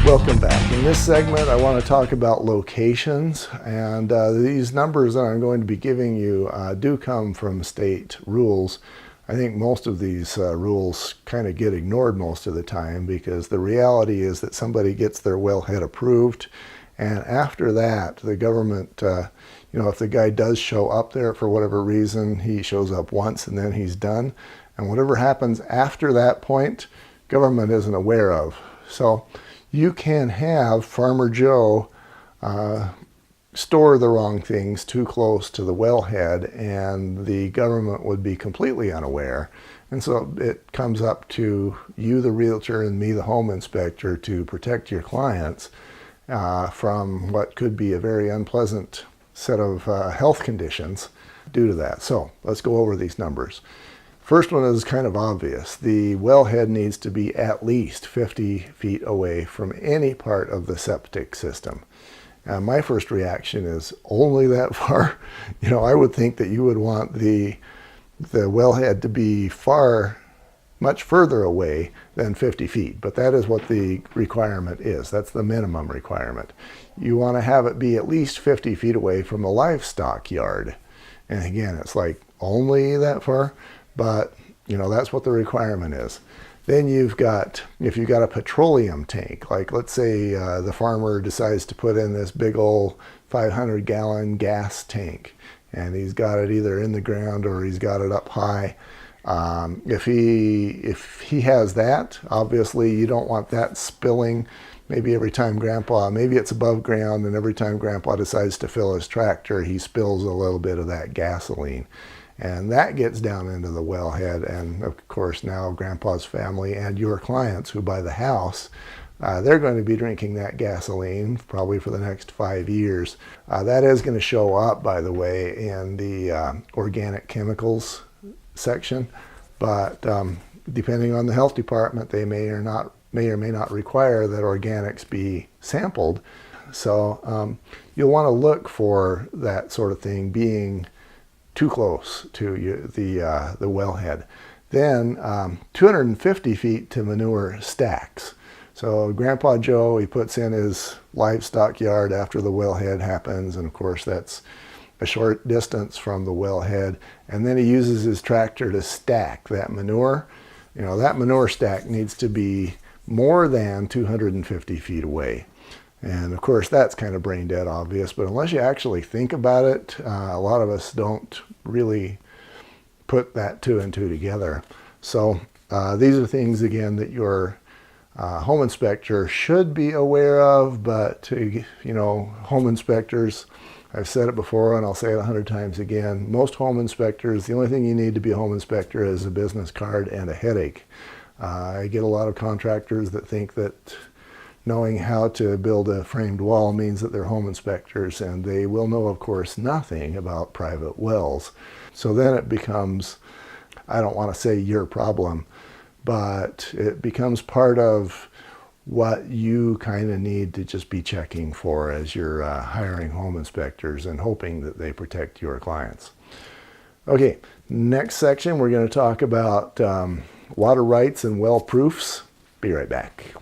Welcome back. In this segment, I want to talk about locations, and these numbers that I'm going to be giving you do come from state rules. I think most of these rules kind of get ignored most of the time because the reality is that somebody gets their wellhead approved, and after that, the government, if the guy does show up there for whatever reason, he shows up once and then he's done, and whatever happens after that point, government isn't aware of. So you can have Farmer Joe store the wrong things too close to the wellhead, and the government would be completely unaware. And so it comes up to you, the realtor, and me, the home inspector, to protect your clients from what could be a very unpleasant set of health conditions due to that. So let's go over these numbers. First one is kind of obvious. The wellhead needs to be at least 50 feet away from any part of the septic system. And my first reaction is only that far. I would think that you would want the wellhead to be much further away than 50 feet, but that is what the requirement is. That's the minimum requirement. You want to have it be at least 50 feet away from a livestock yard. And again, it's like only that far. But, that's what the requirement is. Then if you've got a petroleum tank, like let's say the farmer decides to put in this big old 500-gallon gas tank, and he's got it either in the ground or he's got it up high. If he has that, obviously you don't want that spilling maybe every time maybe it's above ground, and every time Grandpa decides to fill his tractor, he spills a little bit of that gasoline. And that gets down into the wellhead, and of course now Grandpa's family and your clients who buy the house, they're going to be drinking that gasoline probably for the next 5 years. That is going to show up, by the way, in the organic chemicals section, but depending on the health department, they may or may not require that organics be sampled. So you'll want to look for that sort of thing being too close to the wellhead. Then 250 feet to manure stacks. So Grandpa Joe, he puts in his livestock yard after the wellhead happens, and of course that's a short distance from the wellhead, and then he uses his tractor to stack that manure. That manure stack needs to be more than 250 feet away. And of course, that's kind of brain dead obvious, but unless you actually think about it, a lot of us don't really put that two and two together. So these are things, again, that your home inspector should be aware of, but home inspectors, I've said it before and I'll say it 100 times again, most home inspectors, the only thing you need to be a home inspector is a business card and a headache. I get a lot of contractors that think that knowing how to build a framed wall means that they're home inspectors, and they will know, of course, nothing about private wells. So then it becomes, I don't want to say your problem, but it becomes part of what you kind of need to just be checking for as you're hiring home inspectors and hoping that they protect your clients. Okay, next section we're going to talk about water rights and well proofs. Be right back.